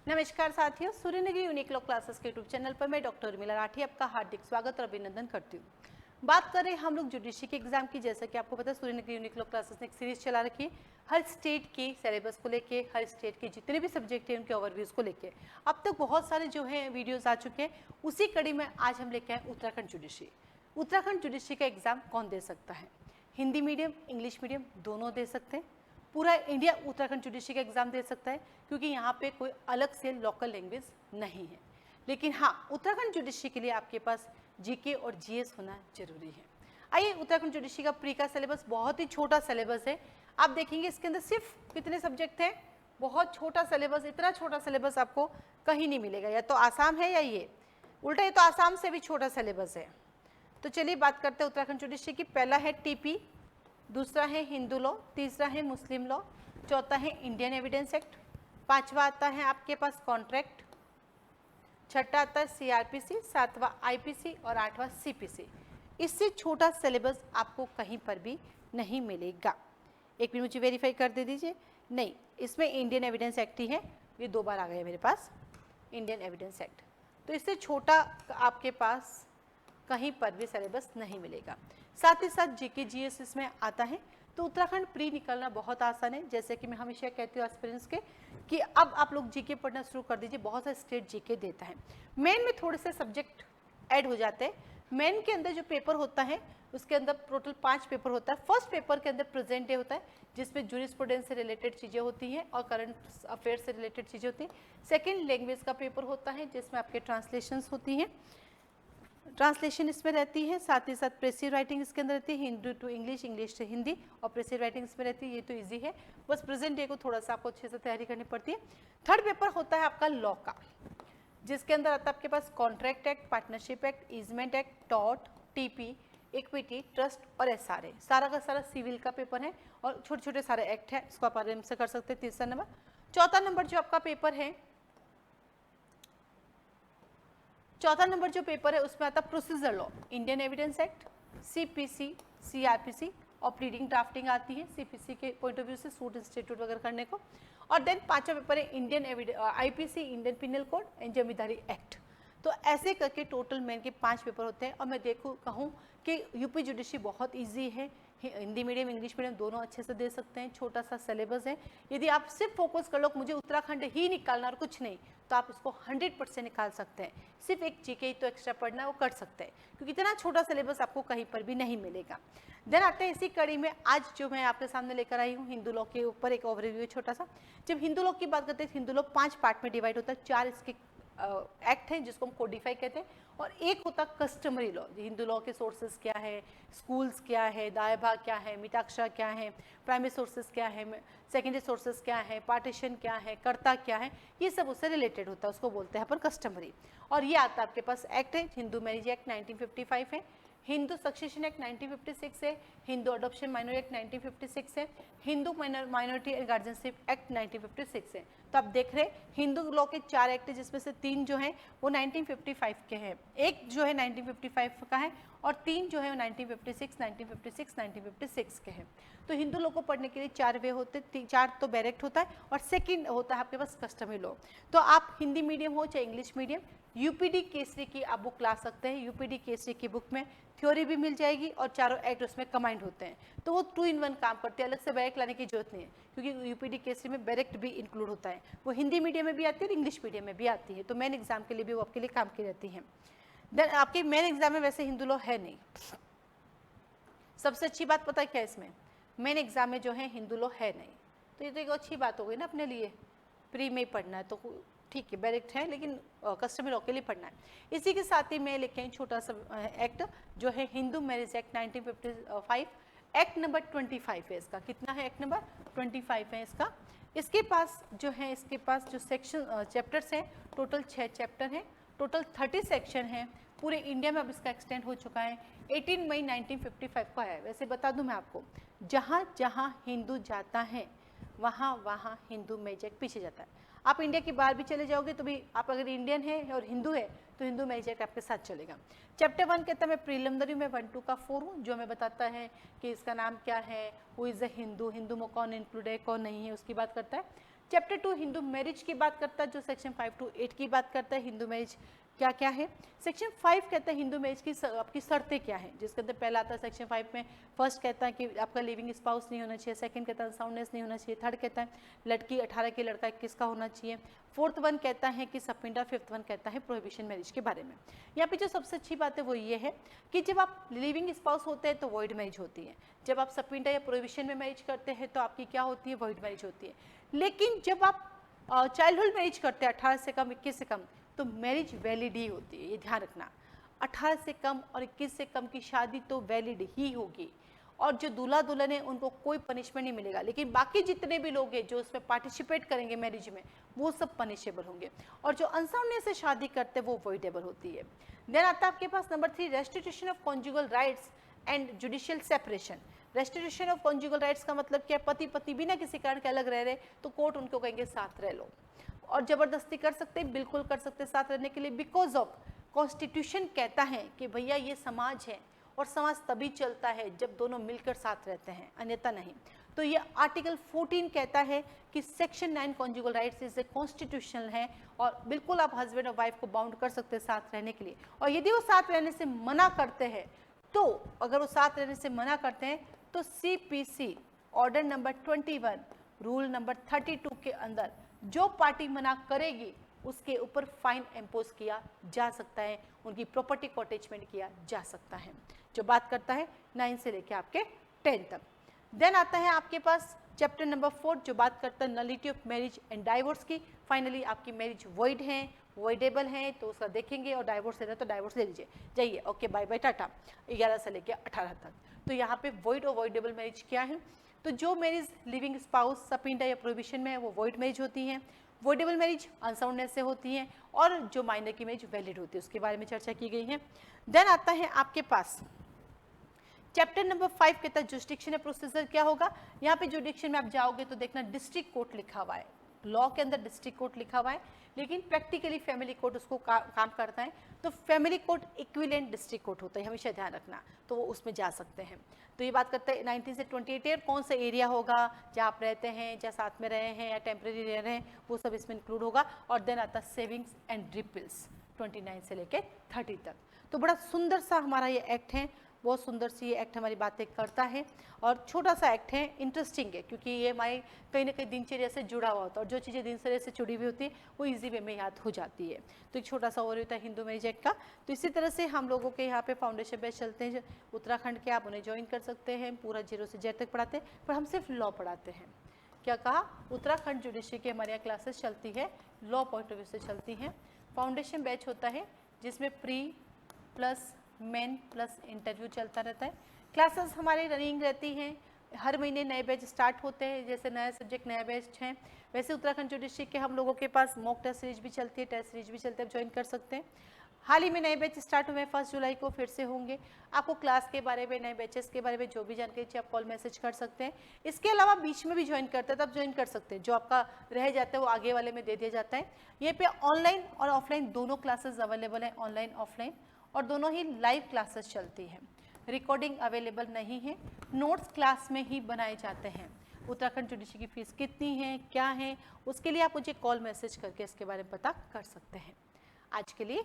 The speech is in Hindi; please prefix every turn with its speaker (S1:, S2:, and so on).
S1: नमस्कार साथियों, सूर्यनगरी यूनिक लॉ क्लासेस के यूट्यूब चैनल पर मैं डॉक्टर उर्मिला राठी आपका हार्दिक स्वागत और अभिनंदन करती हूँ। बात कर रहे हैं हम लोग जुडिशरी के एग्जाम की। जैसा कि आपको पता है, सूर्यनगरी यूनिक लॉ क्लासेस ने एक सीरीज चला रखी है हर स्टेट के सिलेबस को लेके, हर स्टेट के जितने भी सब्जेक्ट हैं उनके ओवरव्यूज को लेके। अब तक बहुत सारे जो है वीडियोज आ चुके हैं। उसी कड़ी में आज हम लेके आए उत्तराखंड जुडिशरी। उत्तराखंड जुडिशरी का एग्जाम कौन दे सकता है? हिंदी मीडियम, इंग्लिश मीडियम दोनों दे सकते हैं। पूरा इंडिया उत्तराखंड जुडिशरी का एग्जाम दे सकता है, क्योंकि यहाँ पे कोई अलग से लोकल लैंग्वेज नहीं है। लेकिन हाँ, उत्तराखंड जुडिशरी के लिए आपके पास जीके और जीएस होना जरूरी है। आइए, उत्तराखंड जुडिशरी का प्री का सिलेबस बहुत ही छोटा सिलेबस है। आप देखेंगे इसके अंदर सिर्फ कितने सब्जेक्ट हैं, बहुत छोटा सिलेबस। इतना छोटा सिलेबस आपको कहीं नहीं मिलेगा, या तो आसाम है या ये उल्टा, ये तो आसाम से भी छोटा सिलेबस है। तो चलिए बात करते हैं उत्तराखंड जुडिशरी की। पहला है टीपी, दूसरा है हिंदू लॉ, तीसरा है मुस्लिम लॉ, चौथा है इंडियन एविडेंस एक्ट, पांचवा आता है आपके पास कॉन्ट्रैक्ट, छठा आता है सीआरपीसी, सातवां आईपीसी और आठवां सीपीसी। इससे छोटा सिलेबस आपको कहीं पर भी नहीं मिलेगा। एक मिनट मुझे वेरीफाई कर दे दीजिए। नहीं, इसमें इंडियन एविडेंस एक्ट ही है, ये दो बार आ गया मेरे पास इंडियन एविडेंस एक्ट। तो इससे छोटा आपके पास कहीं पर भी सिलेबस नहीं मिलेगा। साथ ही साथ जीके जीएस इसमें आता है। तो उत्तराखंड प्री निकलना बहुत आसान है। जैसे कि मैं हमेशा कहती हूँ एस्पिरेंट्स के कि अब आप लोग जीके पढ़ना शुरू कर दीजिए। बहुत सारे स्टेट जीके देता है। मेन में थोड़े से सब्जेक्ट ऐड हो जाते हैं। मेन के अंदर जो पेपर होता है उसके अंदर टोटल 5 पेपर होता है। फर्स्ट पेपर के अंदर प्रेजेंट डे होता है, जिसमें जूरिस्प्रूडेंस से रिलेटेड चीज़ें होती हैं और करंट अफेयर से रिलेटेड चीज़ें होती हैं। सेकेंड लैंग्वेज का पेपर होता है, जिसमें आपके ट्रांसलेशंस होती हैं, ट्रांसलेशन इसमें रहती है। साथ ही साथ प्रेसिव राइटिंग इसके अंदर रहती है, हिंदी टू इंग्लिश, इंग्लिश से हिंदी, और प्रेसिव राइटिंग इसमें रहती है। ये तो इजी है, बस प्रेजेंट डे को थोड़ा सा आपको अच्छे से तैयारी करनी पड़ती है। थर्ड पेपर होता है आपका लॉ का, जिसके अंदर आता है आपके पास contract act, partnership act, easement act, tort, TP, equity, trust और एसआरए। सारा का सारा सिविल का पेपर है और छोटे छोटे सारे एक्ट है, इसको आप आराम से कर सकते हैं। तीसरा नंबर। चौथा नंबर जो आपका पेपर है, चौथा नंबर जो पेपर है उसमें आता procedure law, Indian evidence act, CPC, CrPC और प्लीडिंग ड्राफ्टिंग आती है सीपीसी के पॉइंट ऑफ व्यू से, सूट इंस्टीट्यूट वगैरह करने को। और देन पांचवा पेपर है Indian IPC, Indian penal code and zamindari act. तो ऐसे करके टोटल मेन के 5 पेपर होते हैं। और मैं कहूँ कि यूपी जुडिशरी बहुत ईजी है। हिंदी मीडियम, इंग्लिश मीडियम दोनों अच्छे से दे सकते हैं। छोटा सा सिलेबस है। यदि आप सिर्फ फोकस कर लो मुझे उत्तराखंड ही निकालना और कुछ नहीं, तो आप इसको 100% निकाल सकते हैं। सिर्फ एक जीके ही तो एक्स्ट्रा पढ़ना है, वो कर सकते हैं, क्योंकि इतना छोटा सिलेबस आपको कहीं पर भी नहीं मिलेगा। देन आते हैं इसी कड़ी में आज जो मैं आपके सामने लेकर आई हूँ हिंदू लॉ के ऊपर एक ओवरव्यू छोटा सा। जब हिंदू लॉ की बात करते हैं, हिंदू लॉ 5 पार्ट में डिवाइड होता है। 4 इसके एक्ट हैं जिसको हम कोडिफाई कहते हैं, और एक होता कस्टमरी लॉ। हिंदू लॉ के सोर्सेज क्या है, स्कूल्स क्या है, दाया भाग क्या है, मिताक्षरा क्या है, प्राइमरी सोर्सेज क्या है, सेकेंडरी सोर्सेज क्या है, पार्टीशन क्या है, कर्ता क्या है, ये सब उससे रिलेटेड होता है, उसको बोलते हैं अपन कस्टमरी। और ये आता है आपके पास एक्ट है, हिंदू मैरिज एक्ट 1955 है, हिंदू सक्सेशन एक्ट 1956 है, हिंदू अडॉप्शन माइनॉरिटी एक्ट 1956 है, Hindu minority and guardianship act 1956 है। तो आप देख रहे हैं हिंदू लॉ के 4 एक्ट है, जिसमें से 3 जो हैं वो 1955 के हैं, एक जो है 1955 का है, और 3 जो है वो 1956 के हैं। तो हिंदू लॉ को पढ़ने के लिए 4 वे होते हैं। 4 तो डायरेक्ट होता है और सेकंड होता है आपके पास कस्टमरी लॉ। तो आप हिंदी मीडियम हो चाहे इंग्लिश मीडियम, यूपीडी केसरी की आप बुक ला सकते हैं। यूपीडी केसरी की बुक में थ्योरी भी मिल जाएगी और चारों एक्ट उसमें कंबाइंड होते हैं, तो वो 2 in 1 काम करते हैं। अलग से बैरेक्ट लाने की जरूरत नहीं है, क्योंकि यूपीडी केसरी में बैरेक्ट भी इंक्लूड होता है। वो हिंदी मीडियम में भी आती है और इंग्लिश मीडियम में भी आती है, तो मेन एग्जाम के लिए भी वो आपके लिए काम की रहती है। देन आपके मेन एग्जाम में वैसे हिंदू लॉ है नहीं। सबसे अच्छी बात पता है क्या, इसमें मेन एग्जाम में जो है हिंदू लॉ है नहीं, तो ये तो एक अच्छी बात हो गई ना अपने लिए। प्री में ही पढ़ना है तो ठीक है, डायरेक्ट है, लेकिन कस्टमर लॉ के लिए पढ़ना है। इसी के साथ ही मैं लेके आई छोटा सा एक्ट जो है Hindu marriage act 1955, act number 25 है इसका। कितना है? एक्ट नंबर 25 है इसका। इसके पास जो है, इसके पास जो सेक्शन चैप्टर्स हैं टोटल 6 चैप्टर हैं, टोटल 30 सेक्शन हैं। पूरे इंडिया में अब इसका एक्सटेंड हो चुका है। 18 मई 1955 को है। वैसे बता दूं मैं आपको, जहाँ जहाँ हिंदू जाता है वहाँ वहाँ हिंदू मैरिज एक्ट पीछे जाता है। आप इंडिया के बाहर भी चले जाओगे तो भी आप अगर इंडियन है और हिंदू है तो हिंदू मैरिज एक्ट आपके साथ चलेगा। चैप्टर 1 कहता है, मैं प्रीलिमिनरी में 1 2 का 4 हूँ, जो हमें बताता है कि इसका नाम क्या है, who is a Hindu, Hindu में कौन इंक्लूड है कौन नहीं है, उसकी बात करता है। चैप्टर 2 हिंदू मैरिज की बात करता है, जो सेक्शन 5 to 8 की बात करता है हिंदू मैरिज क्या क्या है। सेक्शन 5 कहता है हिंदू मैरिज की आपकी शर्तें क्या हैं, जिसके अंदर पहला आता है सेक्शन 5 में, फर्स्ट कहता है कि आपका लिविंग स्पाउस नहीं होना चाहिए, सेकंड कहता है साउंडनेस नहीं होना चाहिए, थर्ड कहता है लड़की 18 की लड़का 21 का होना चाहिए, फोर्थ वन कहता है कि सपिंडा, फिफ्थ वन कहता है प्रोहिबिशन मैरिज के बारे में। यहाँ पे जो सबसे अच्छी बात है वो ये है कि जब आप लिविंग स्पाउस होते हैं तो वॉइड मैरिज होती है, जब आप सपिंडा या प्रोहिबिशन में मैरिज करते हैं तो आपकी क्या होती है, वॉइड मैरिज होती है। लेकिन जब आप चाइल्डहुड मैरिज करते हैं 18 से कम 21 से कम तो मैरिज वैलिड ही होती है, ये ध्यान रखना। 18 से कम और 21 से कम की शादी तो वैलिड ही होगी और जो दूल्हा दुल्हन है उनको कोई पनिशमेंट नहीं मिलेगा, लेकिन बाकी जितने भी लोग हैं जो उसमें पार्टिसिपेट करेंगे मैरिज में वो सब पनिशेबल होंगे और जो अनसाउंडनेस से शादी करते हैं वो वॉइडेबल होती है। देन आता है आपके पास number 3 restitution of conjugal rights and judicial separation. Restitution of conjugal rights का मतलब क्या, पति पत्नी बिना किसी कारण के अलग रह रहे तो कोर्ट उनको कहेंगे साथ रह लो और जबरदस्ती कर सकते हैं, बिल्कुल कर सकते हैं साथ रहने के लिए, बिकॉज ऑफ कॉन्स्टिट्यूशन कहता है कि भैया ये समाज है और समाज तभी चलता है जब दोनों मिलकर साथ रहते हैं, अन्यथा नहीं। तो ये आर्टिकल 14 कहता है कि section 9 conjugal rights is a constitutional है और बिल्कुल आप हस्बैंड और वाइफ को बाउंड कर सकते हैं साथ रहने के लिए। और यदि वो साथ रहने से मना करते हैं तो अगर वो साथ रहने से मना करते हैं तो CPC order number 21 rule number 32 के अंदर जो पार्टी मना करेगी उसके ऊपर फाइन इम्पोज किया जा सकता है, उनकी प्रॉपर्टी को अटैचमेंट किया जा सकता है, जो बात करता है 9 से लेकर आपके 10 तक। देन आता है आपके पास चैप्टर नंबर 4 जो बात करता है nullity of marriage and divorce की। फाइनली आपकी मैरिज वॉइड है, वॉइडेबल है तो उसका देखेंगे और डाइवोर्स लेना तो डाइवोर्स ले लीजिए, जाइए ओके बाय बाय टाटा। 11 से लेकर 18 तक तो यहाँ पे वॉइड और वॉइडेबल मैरिज क्या है, तो जो मैरिज लिविंग स्पाउस सपिंडा या प्रोहिबिशन में है वो वॉइड मैरिज होती है, वॉइडेबल मैरिज अनसाउंडनेस से होती है और जो माइनर की मैरिज वैलिड होती है उसके बारे में चर्चा की गई है। देन आता है आपके पास चैप्टर नंबर 5 के तहत जुरिस्डिक्शन प्रोसीजर क्या होगा। यहाँ पे जुरिस्डिक्शन में आप जाओगे तो देखना डिस्ट्रिक्ट कोर्ट लिखा हुआ है, लॉ के अंदर डिस्ट्रिक्ट कोर्ट लिखा हुआ है, लेकिन प्रैक्टिकली फैमिली कोर्ट उसको काम करता है, तो family court equivalent district court होता है, हमेशा ध्यान रखना, तो वो उसमें जा सकते हैं। तो ये बात करते हैं 19 से 28 ईयर कौन सा एरिया होगा जहाँ आप रहते हैं, जहाँ साथ में रहे हैं या टेम्प्रेरी रह रहे हैं, वो सब इसमें इंक्लूड होगा। और देन आता है सेविंग्स एंड रिपल्स 29 से लेके 30 तक। तो बड़ा सुंदर सा हमारा ये एक्ट है, बहुत सुंदर सी ये एक्ट हमारी बातें करता है और छोटा सा एक्ट है, इंटरेस्टिंग है क्योंकि ये हमारे कहीं ना कहीं दिनचर्या से जुड़ा हुआ होता है और जो चीज़ें दिनचर्या से जुड़ी हुई होती है वो इजी वे में याद हो जाती है। तो एक छोटा सा और होता है हिंदू मैरिज एक्ट का। तो इसी तरह से हम लोगों के यहाँ पे फाउंडेशन बैच चलते हैं उत्तराखंड के, आप उन्हें ज्वाइन कर सकते हैं, पूरा 0 से Z तक पढ़ाते हैं, पर हम सिर्फ लॉ पढ़ाते हैं। क्या कहा, उत्तराखंड जुडिशरी की हमारे यहाँ क्लासेस चलती है, लॉ पॉइंट ऑफ व्यू से चलती हैं। फाउंडेशन बैच होता है जिसमें pre plus main plus interview चलता रहता है। क्लासेस हमारी रनिंग रहती हैं, हर महीने नए बैच स्टार्ट होते हैं, जैसे नया सब्जेक्ट नया बैच हैं वैसे उत्तराखंड जुडिशरी के हम लोगों के पास मॉक टेस्ट सीरीज भी चलती है, टेस्ट सीरीज भी चलते हैं, आप ज्वाइन कर सकते हैं। हाल ही में नए बैच स्टार्ट हुए हैं, 1 जुलाई को फिर से होंगे। आपको क्लास के बारे में, नए बैचेस के बारे में जो भी जानकारी चाहिए आप कॉल मैसेज कर सकते हैं। इसके अलावा बीच में भी ज्वाइन करते हैं तो आप ज्वाइन कर सकते हैं, जो आपका रह जाता है वो आगे वाले में दे दिया जाता है। ये पे ऑनलाइन और ऑफलाइन दोनों क्लासेस अवेलेबल हैं, ऑनलाइन ऑफलाइन, और दोनों ही लाइव क्लासेस चलती हैं। रिकॉर्डिंग अवेलेबल नहीं है, नोट्स क्लास में ही बनाए जाते हैं। उत्तराखंड जुडिशरी की फीस कितनी है, क्या है, उसके लिए आप मुझे कॉल मैसेज करके इसके बारे में पता कर सकते हैं। आज के लिए